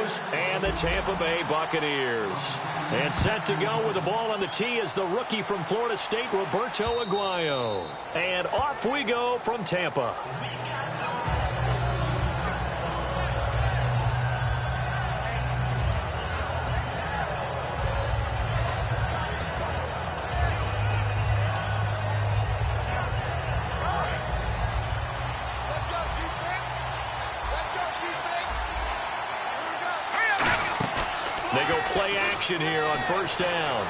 Broncos and the Tampa Bay Buccaneers. And set to go with the ball on the tee is the rookie from Florida State, Roberto Aguayo. And off we go from Tampa. They go play action here on first down.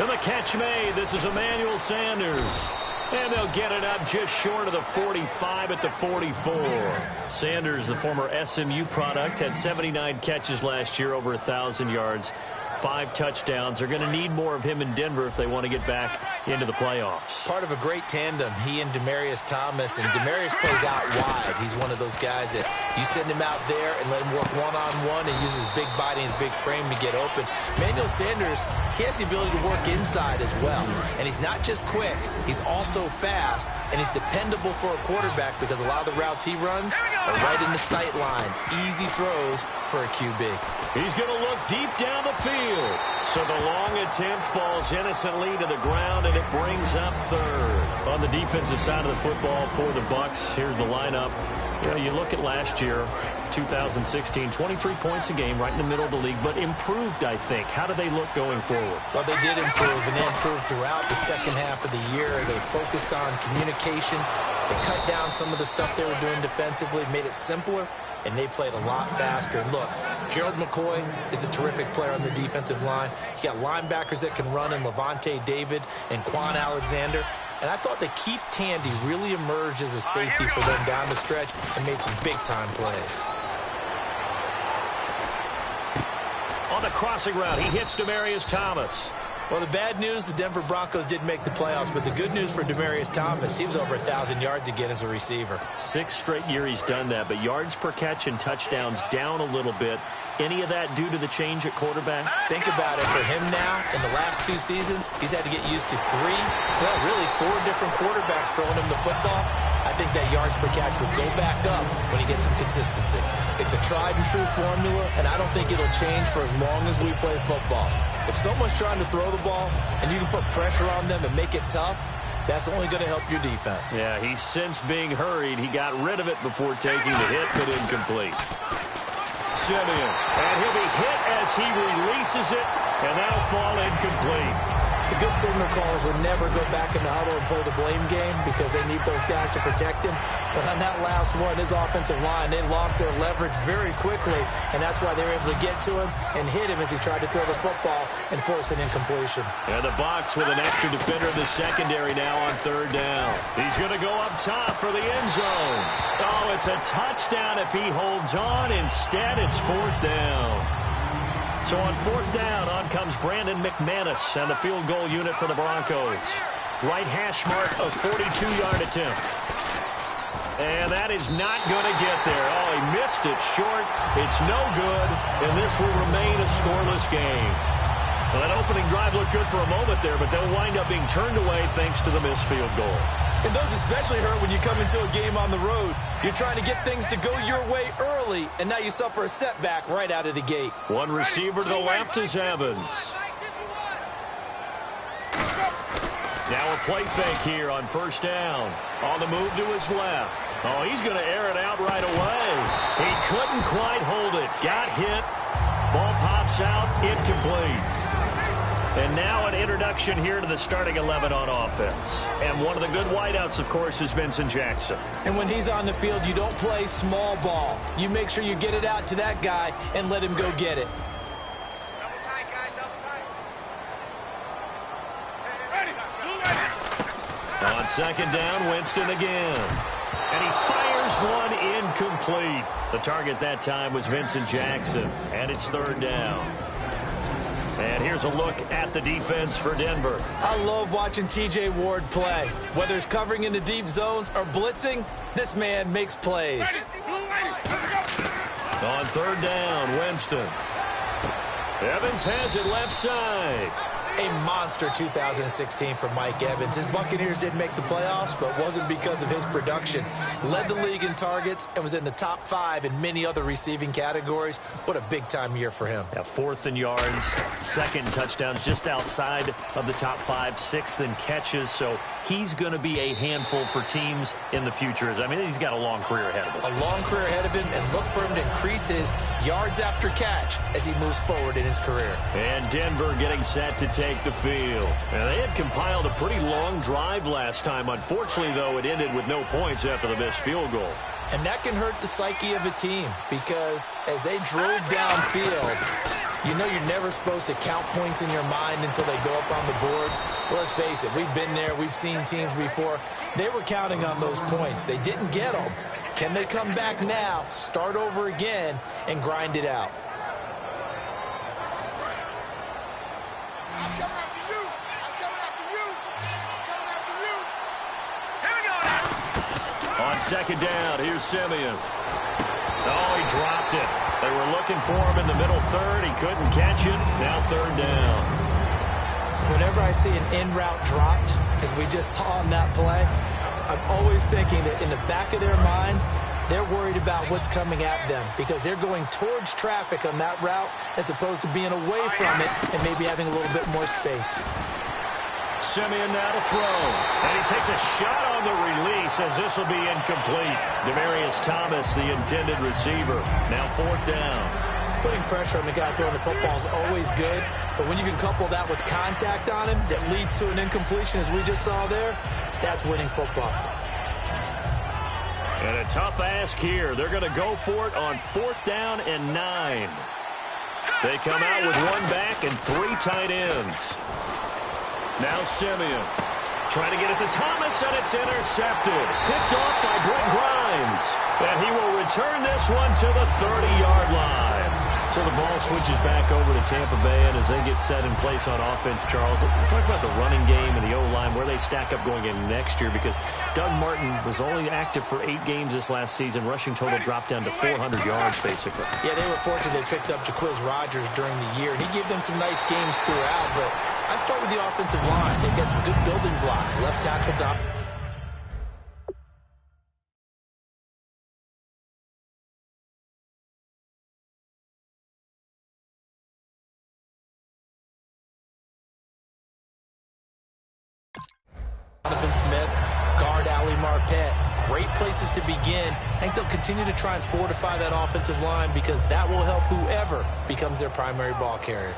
And the catch made. This is Emmanuel Sanders. And they'll get it up just short of the 45 at the 44. Sanders, the former SMU product, had 79 catches last year, over 1,000 yards, 5 touchdowns. They're going to need more of him in Denver if they want to get back into the playoffs. Part of a great tandem, he and Demaryius Thomas. And Demaryius plays out wide. He's one of those guys that you send him out there and let him work one-on-one and use his big body and his big frame to get open. Emmanuel Sanders, he has the ability to work inside as well. And he's not just quick, he's also fast, and he's dependable for a quarterback because a lot of the routes he runs are right in the sight line. Easy throws for a QB. He's going to look deep down the field. So the long attempt falls innocently to the ground, and it brings up third. On the defensive side of the football for the Bucs, here's the lineup. You know, you look at last year, 2016, 23 points a game, right in the middle of the league, but improved, I think. How do they look going forward? Well, they did improve, and they improved throughout the second half of the year. They focused on communication. They cut down some of the stuff they were doing defensively, made it simpler, and they played a lot faster. And look, Gerald McCoy is a terrific player on the defensive line. You got linebackers that can run in Levante David and Quan Alexander. And I thought that Keith Tandy really emerged as a safety for them down the stretch and made some big-time plays. On the crossing route, he hits Demaryius Thomas. Well, the bad news, the Denver Broncos didn't make the playoffs, but the good news for Demaryius Thomas, he was over 1,000 yards again as a receiver. 6th straight year he's done that, but yards per catch and touchdowns down a little bit. Any of that due to the change at quarterback? Think about it. For him now, in the last 2 seasons, he's had to get used to 4 different quarterbacks throwing him the football. I think that yards per catch will go back up when he gets some consistency. It's a tried and true formula, and I don't think it'll change for as long as we play football. If someone's trying to throw the ball and you can put pressure on them and make it tough, that's only going to help your defense. Yeah, he's since being hurried. He got rid of it before taking the hit, but incomplete. Simeon, and he'll be hit as he releases it, and that'll fall incomplete. The good signal callers will never go back in the huddle and play the blame game because they need those guys to protect him. But on that last one, his offensive line, they lost their leverage very quickly, and that's why they were able to get to him and hit him as he tried to throw the football and force an incompletion. And the Bucs with an extra defender in the secondary now on 3rd down. He's going to go up top for the end zone. Oh, it's a touchdown if he holds on. Instead, it's 4th down. So on 4th down, on comes Brandon McManus and the field goal unit for the Broncos. Right hash mark, a 42-yard attempt. And that is not going to get there. Oh, he missed it short. It's no good, and this will remain a scoreless game. Well, that opening drive looked good for a moment there, but they'll wind up being turned away thanks to the missed field goal. And those especially hurt when you come into a game on the road. You're trying to get things to go your way early, and now you suffer a setback right out of the gate. One receiver to the left is Evans. Now a play fake here on 1st down. On the move to his left. Oh, he's going to air it out right away. He couldn't quite hold it. Got hit. Ball pops out. Incomplete. And now an introduction here to the starting 11 on offense. And one of the good wideouts, of course, is Vincent Jackson. And when he's on the field, you don't play small ball. You make sure you get it out to that guy and let him go get it. On 2nd down, Winston again. And he fires one incomplete. The target that time was Vincent Jackson. And it's 3rd down. And here's a look at the defense for Denver. I love watching T.J. Ward play. Whether it's covering in the deep zones or blitzing, this man makes plays. On 3rd down, Winston. Evans has it left side. A monster 2016 for Mike Evans. His Buccaneers didn't make the playoffs, but wasn't because of his production. Led the league in targets and was in the top 5 in many other receiving categories. What a big-time year for him. Yeah, 4th in yards, 2nd in touchdowns, just outside of the top 5, 6th in catches. So he's going to be a handful for teams in the future. I mean, he's got a long career ahead of him. A long career ahead of him, and look for him to increase his yards after catch as he moves forward in his career. And Denver getting set to take the field. Now, they had compiled a pretty long drive last time. Unfortunately, though, it ended with no points after the missed field goal. And that can hurt the psyche of a team because as they drove downfield, you know you're never supposed to count points in your mind until they go up on the board. Well, let's face it, we've been there. We've seen teams before. They were counting on those points. They didn't get them. Can they come back now, start over again, and grind it out? On 2nd down, here's Simeon. Oh, he dropped it. They were looking for him in the middle 3rd. He couldn't catch it. Now 3rd down. Whenever I see an in-route dropped, as we just saw on that play, I'm always thinking that in the back of their mind, they're worried about what's coming at them because they're going towards traffic on that route as opposed to being away from it and maybe having a little bit more space. Simeon now to throw. And he takes a shot on the release as this will be incomplete. Demaryius Thomas, the intended receiver. Now 4th down. Putting pressure on the guy throwing the football is always good, but when you can couple that with contact on him that leads to an incompletion, as we just saw there, that's winning football. And a tough ask here. They're going to go for it on 4th down and 9. They come out with 1 back and 3 tight ends. Now Simeon trying to get it to Thomas, and it's intercepted. Picked off by Brent Grimes. And he will return this one to the 30-yard line. So the ball switches back over to Tampa Bay, and as they get set in place on offense, Charles, talk about the running game and the O-line, where they stack up going in next year, because Doug Martin was only active for 8 games this last season. Rushing total dropped down to 400 yards, basically. Yeah, they were fortunate they picked up Jaquiz Rodgers during the year, and he gave them some nice games throughout, but I start with the offensive line. They've got some good building blocks. Left tackle down. Donovan Smith, guard Ali Marpet. Great places to begin. I think they'll continue to try and fortify that offensive line because that will help whoever becomes their primary ball carrier.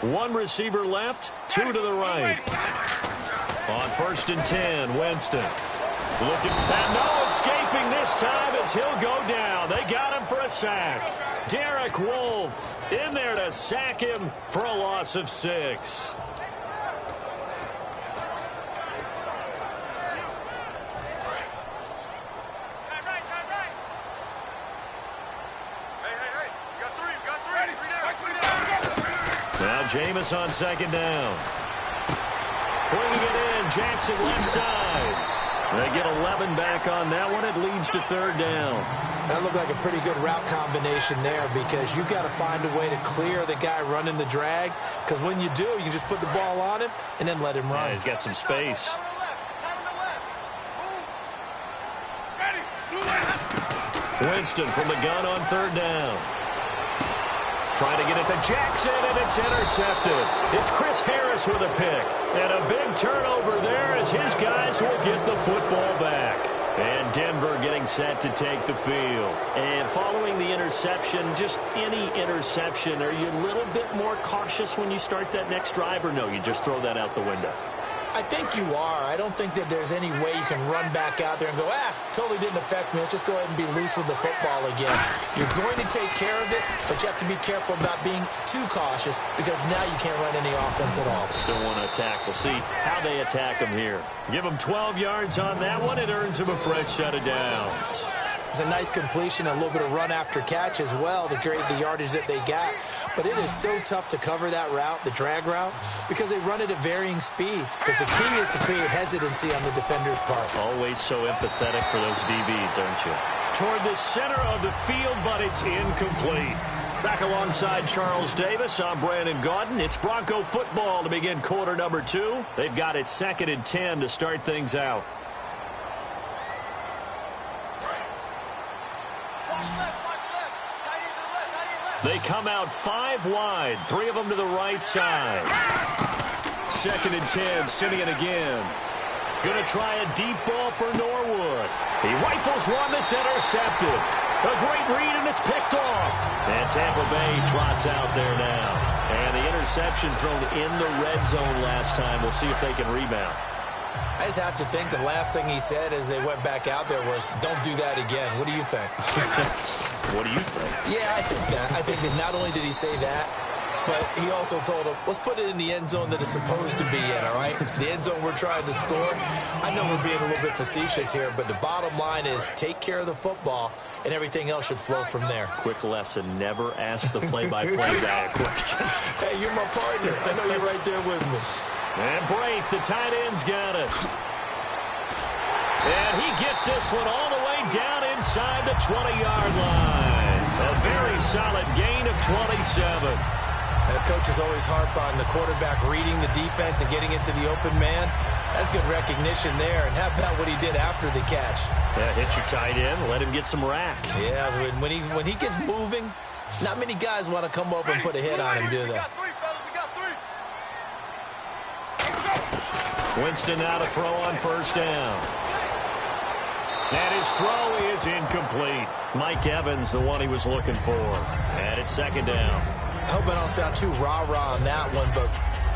One receiver left, 2 to the right. On 1st and 10, Winston. Looking back, no escaping this time as he'll go down. They got him for a sack. Derek Wolfe in there to sack him for a loss of 6. Now Jameis on 2nd down. Bringing it in, Jackson left side. They get 11 back on that one. It leads to 3rd down. That looked like a pretty good route combination there because you've got to find a way to clear the guy running the drag, because when you do, you can just put the ball on him and then let him run. Yeah, he's got some space. Winston from the gun on 3rd down. Trying to get it to Jackson, and it's intercepted. It's Chris Harris with a pick. And a big turnover there as his guys will get the football back. And Denver getting set to take the field. And following the interception, just any interception, are you a little bit more cautious when you start that next drive, or no, you just throw that out the window? I think you are. I don't think that there's any way you can run back out there and go, totally didn't affect me. Let's just go ahead and be loose with the football again. You're going to take care of it, but you have to be careful about being too cautious because now you can't run any offense at all. Still want to attack. We'll see how they attack them here. Give them 12 yards on that one. It earns them a fresh set of downs. It's a nice completion, a little bit of run after catch as well to create the yardage that they got. But it is so tough to cover that route, the drag route, because they run it at varying speeds. Because the key is to create hesitancy on the defender's part. Always so empathetic for those DBs, aren't you? Toward the center of the field, but it's incomplete. Back alongside Charles Davis, I'm Brandon Gaudin. It's Bronco football to begin quarter number 2. They've got it 2nd and 10 to start things out. They come out 5 wide, 3 of them to the right side. 2nd and 10, Simeon again. Going to try a deep ball for Norwood. He rifles one that's intercepted. A great read, and it's picked off. And Tampa Bay trots out there now. And the interception thrown in the red zone last time. We'll see if they can rebound. I just have to think the last thing he said as they went back out there was, don't do that again. What do you think? What do you think? Yeah, I think that. I think that not only did he say that, but he also told him, let's put it in the end zone that it's supposed to be in, all right? The end zone we're trying to score. I know we're being a little bit facetious here, but the bottom line is take care of the football, and everything else should flow from there. Quick lesson, never ask the play-by-play guy a question. Hey, you're my partner. I know you're right there with me. And Brate, the tight end's got it. And he gets this one all the way down inside the 20-yard line. A very solid gain of 27. The coaches always harp on the quarterback reading the defense and getting into the open man. That's good recognition there. And how about what he did after the catch? Yeah, hit your tight end, let him get some rack. Yeah, when he gets moving, not many guys want to come over and put a hit on him, do they? Winston now to throw on first down. And his throw is incomplete. Mike Evans, the one he was looking for. And it's 2nd down. I hope I don't sound too rah-rah on that one, but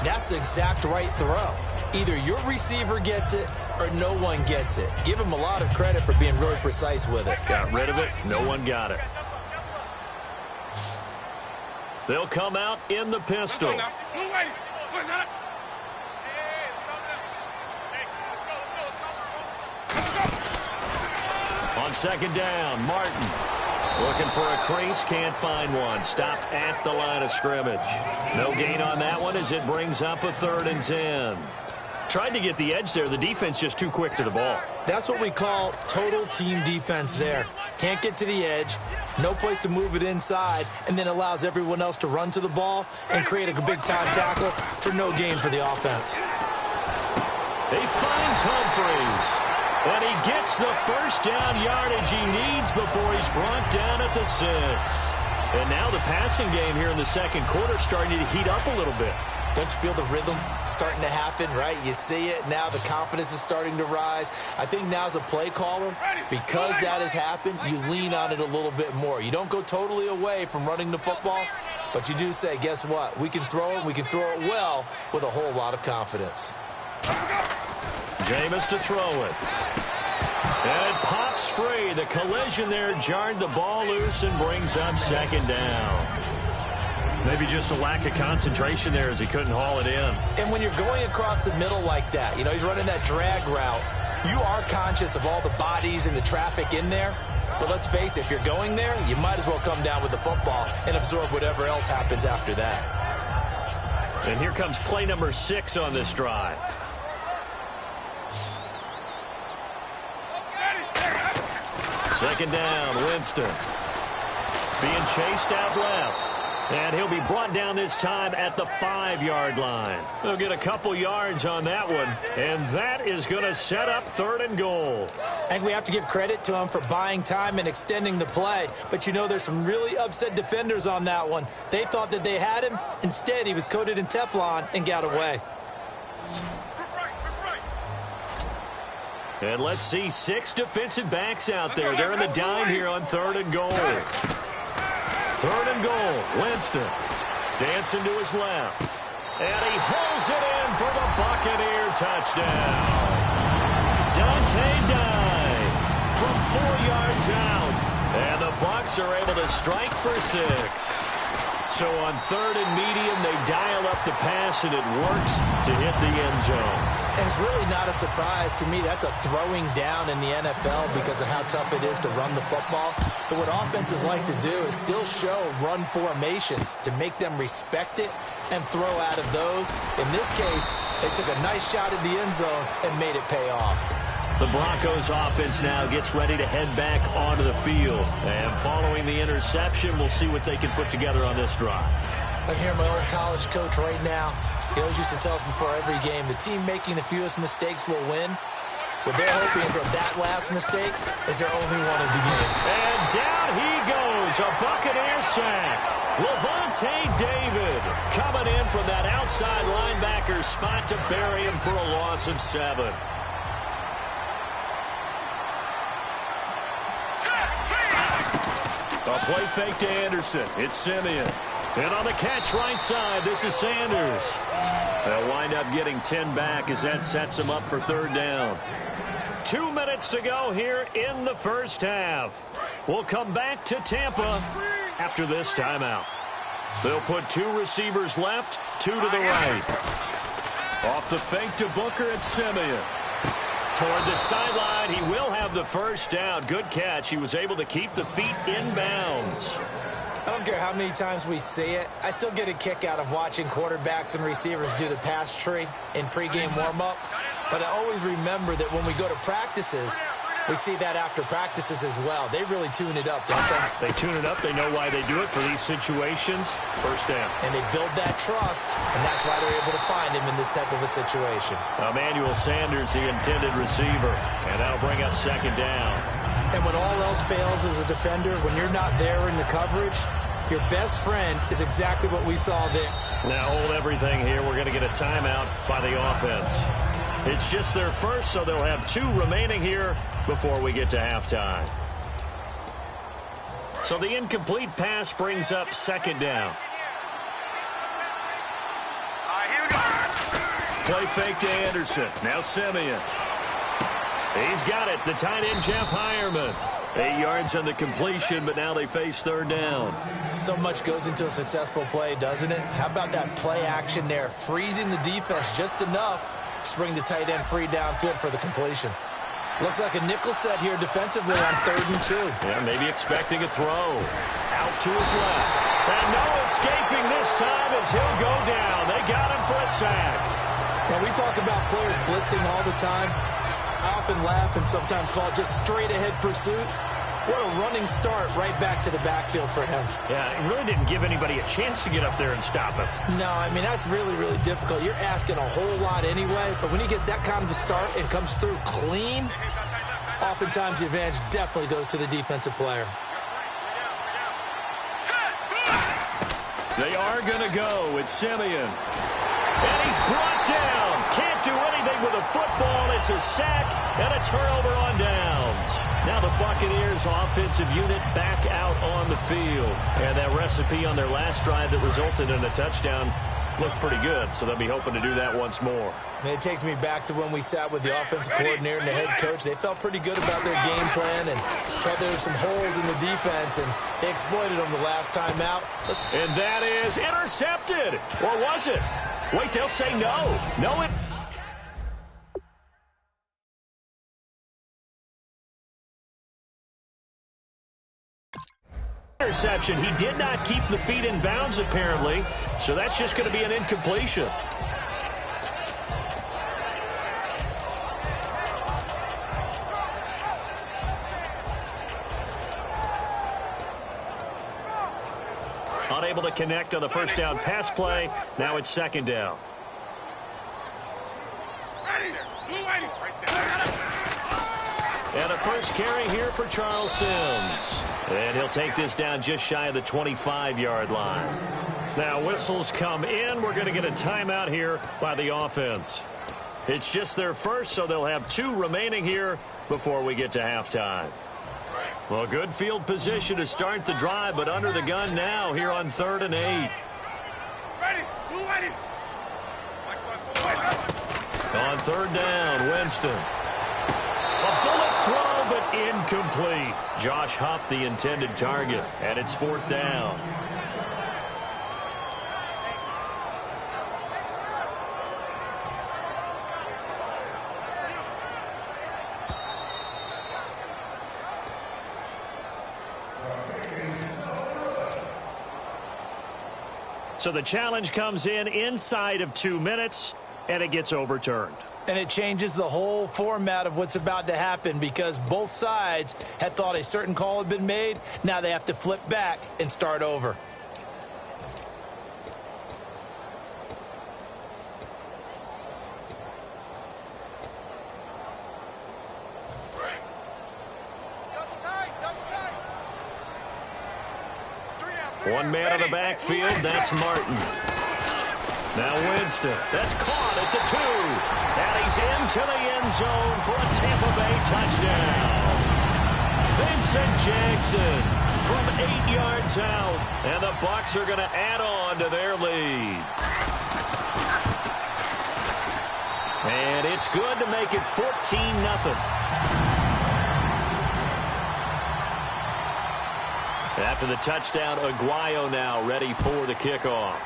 that's the exact right throw. Either your receiver gets it or no one gets it. Give him a lot of credit for being really precise with it. Got rid of it. No one got it. They'll come out in the pistol. On 2nd down, Martin. Looking for a crease, can't find one. Stopped at the line of scrimmage. No gain on that one as it brings up a 3rd and 10. Tried to get the edge there. The defense just too quick to the ball. That's what we call total team defense there. Can't get to the edge, no place to move it inside, and then allows everyone else to run to the ball and create a big-time tackle for no gain for the offense. He finds Humphreys. And he gets the first down yardage he needs before he's brought down at the 6. And now the passing game here in the 2nd quarter starting to heat up a little bit. Don't you feel the rhythm starting to happen, right? You see it. Now the confidence is starting to rise. I think now as a play caller, because that has happened, you lean on it a little bit more. You don't go totally away from running the football, but you do say, guess what? We can throw it. We can throw it well with a whole lot of confidence. Jameis to throw it. And it pops free. The collision there jarred the ball loose and brings up 2nd down. Maybe just a lack of concentration there as he couldn't haul it in. And when you're going across the middle like that, you know, he's running that drag route, you are conscious of all the bodies and the traffic in there. But let's face it, if you're going there, you might as well come down with the football and absorb whatever else happens after that. And here comes play number 6 on this drive. Second down, Winston. Being chased out left. And he'll be brought down this time at the 5-yard line. He'll get a couple yards on that one. And that is going to set up 3rd and goal. I think we have to give credit to him for buying time and extending the play. But, you know, there's some really upset defenders on that one. They thought that they had him. Instead, he was coated in Teflon and got away. And let's see 6 defensive backs out there. They're in the dime here on 3rd and goal. 3rd and goal, Winston. Dancing to his left. And he holds it in for the Buccaneer touchdown. Dante Dye from 4 yards out. And the Bucs are able to strike for 6. So on 3rd and medium, they dial up the pass, and it works to hit the end zone. And it's really not a surprise to me. That's a throwing down in the NFL because of how tough it is to run the football. But what offenses like to do is still show run formations to make them respect it and throw out of those. In this case, they took a nice shot at the end zone and made it pay off. The Broncos offense now gets ready to head back onto the field. And following the interception, we'll see what they can put together on this drive. I hear my old college coach right now. He always used to tell us before every game, the team making the fewest mistakes will win. What they're hoping is that last mistake is their only one of the game. And down he goes, a Buccaneer sack. Levante David coming in from that outside linebacker spot to bury him for a loss of 7. A play fake to Anderson. It's Simeon. And on the catch right side, this is Sanders. They'll wind up getting 10 back as that sets them up for 3rd down. 2 minutes to go here in the first half. We'll come back to Tampa after this timeout. They'll put 2 receivers left, 2 to the right. Off the fake to Booker and Simeon. Toward the sideline, he will have the first down. Good catch. He was able to keep the feet in bounds. I don't care how many times we see it. I still get a kick out of watching quarterbacks and receivers do the pass tree in pregame warm-up. But I always remember that when we go to practices, we see that after practices as well. They really tune it up, don't they? They tune it up. They know why they do it for these situations. First down. And they build that trust, and that's why they're able to find him in this type of a situation. Emmanuel Sanders, the intended receiver, and that'll bring up 2nd down. And when all else fails as a defender, when you're not there in the coverage, your best friend is exactly what we saw there. Now hold everything here. We're going to get a timeout by the offense. It's just their first, so they'll have 2 remaining here before we get to halftime. So the incomplete pass brings up 2nd down. Play fake to Anderson. Now Simeon. He's got it. The tight end, Jeff Hireman. 8 yards on the completion, but now they face 3rd down. So much goes into a successful play, doesn't it? How about that play action there? Freezing the defense just enough to bring the tight end free downfield for the completion. Looks like a nickel set here defensively on 3rd and 2. Yeah, maybe expecting a throw. Out to his left. And no escaping this time as he'll go down. They got him for a sack. Now, we talk about players blitzing all the time. I often laugh and sometimes call it just straight-ahead pursuit. What a running start right back to the backfield for him. Yeah, it really didn't give anybody a chance to get up there and stop him. No, I mean, that's really, really difficult. You're asking a whole lot anyway, but when he gets that kind of a start and comes through clean, oftentimes the advantage definitely goes to the defensive player. They are going to go. It's Simeon. And he's brought down. Can't do anything with a football. It's a sack and a turnover on downs. Now the Buccaneers offensive unit back out on the field. And that recipe on their last drive that resulted in a touchdown looked pretty good, so they'll be hoping to do that once more. And it takes me back to when we sat with the offensive coordinator and the head coach. They felt pretty good about their game plan and felt there were some holes in the defense, and they exploited them the last time out. And that is intercepted. Or was it? Wait, they'll say no. No, it... Interception. He did not keep the feet in bounds, apparently, so that's just going to be an incompletion. Unable to connect on the first down pass play. Now it's 2nd down. And a first carry here for Charles Sims. And he'll take this down just shy of the 25-yard line. Now whistles come in. We're going to get a timeout here by the offense. It's just their first, so they'll have 2 remaining here before we get to halftime. Well, good field position to start the drive, but under the gun now here on 3rd and 8. On 3rd down, Winston. A bullet throw, but incomplete. Josh Huff, the intended target, and it's 4th down. So the challenge comes in inside of 2 minutes, and it gets overturned. And it changes the whole format of what's about to happen because both sides had thought a certain call had been made. Now they have to flip back and start over. One man on the backfield, that's Martin. Now Winston, that's caught at the 2. And he's into the end zone for a Tampa Bay touchdown. Vincent Jackson from 8 yards out. And the Bucs are going to add on to their lead. And it's good to make it 14-0. After the touchdown, Aguayo now ready for the kickoff.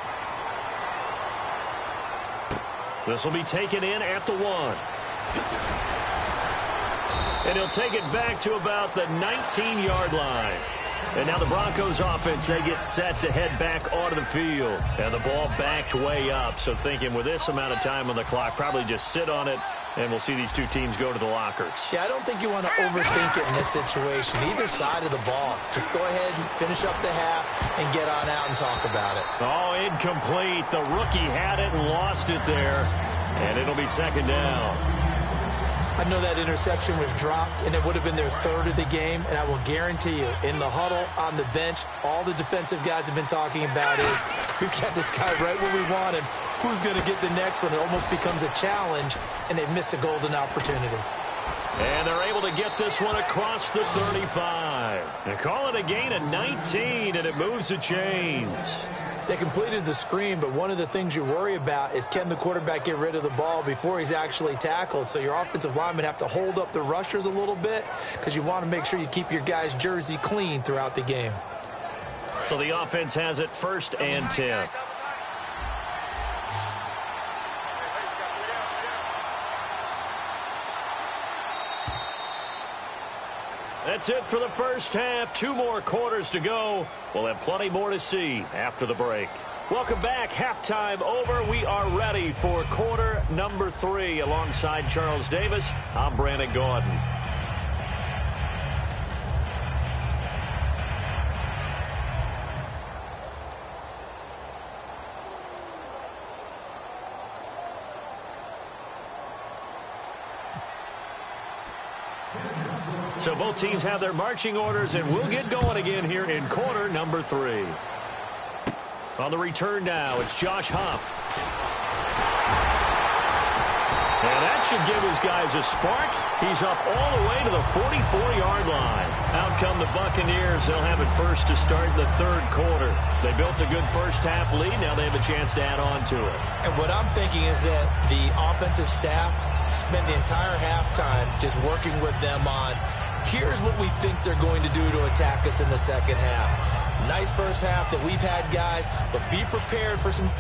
This will be taken in at the 1. And he'll take it back to about the 19-yard line. And now the Broncos offense, they get set to head back onto the field. And the ball backed way up. So thinking with this amount of time on the clock, probably just sit on it. And we'll see these two teams go to the lockers. Yeah, I don't think you want to overthink it in this situation. Either side of the ball. Just go ahead and finish up the half and get on out and talk about it. Oh, incomplete. The rookie had it and lost it there. And it'll be second down. I know that interception was dropped, and it would have been their 3rd of the game. And I will guarantee you, in the huddle, on the bench, all the defensive guys have been talking about is, we've got this guy right where we want him. Who's going to get the next one? It almost becomes a challenge, and they've missed a golden opportunity. And they're able to get this one across the 35. They call it a gain of 19, and it moves the chains. They completed the screen, but one of the things you worry about is can the quarterback get rid of the ball before he's actually tackled? So your offensive linemen have to hold up the rushers a little bit because you want to make sure you keep your guy's jersey clean throughout the game. So the offense has it 1st and 10. That's it for the first half. 2 more quarters to go. We'll have plenty more to see after the break. Welcome back. Halftime over. We are ready for quarter number 3. Alongside Charles Davis, I'm Brandon Gaudin. So both teams have their marching orders, and we'll get going again here in quarter number 3. On the return now, it's Josh Huff. And that should give his guys a spark. He's up all the way to the 44-yard line. Out come the Buccaneers. They'll have it first to start the 3rd quarter. They built a good first-half lead. Now they have a chance to add on to it. And what I'm thinking is that the offensive staff spent the entire halftime just working with them on, here's what we think they're going to do to attack us in the second half. Nice first half that we've had, guys, but be prepared for some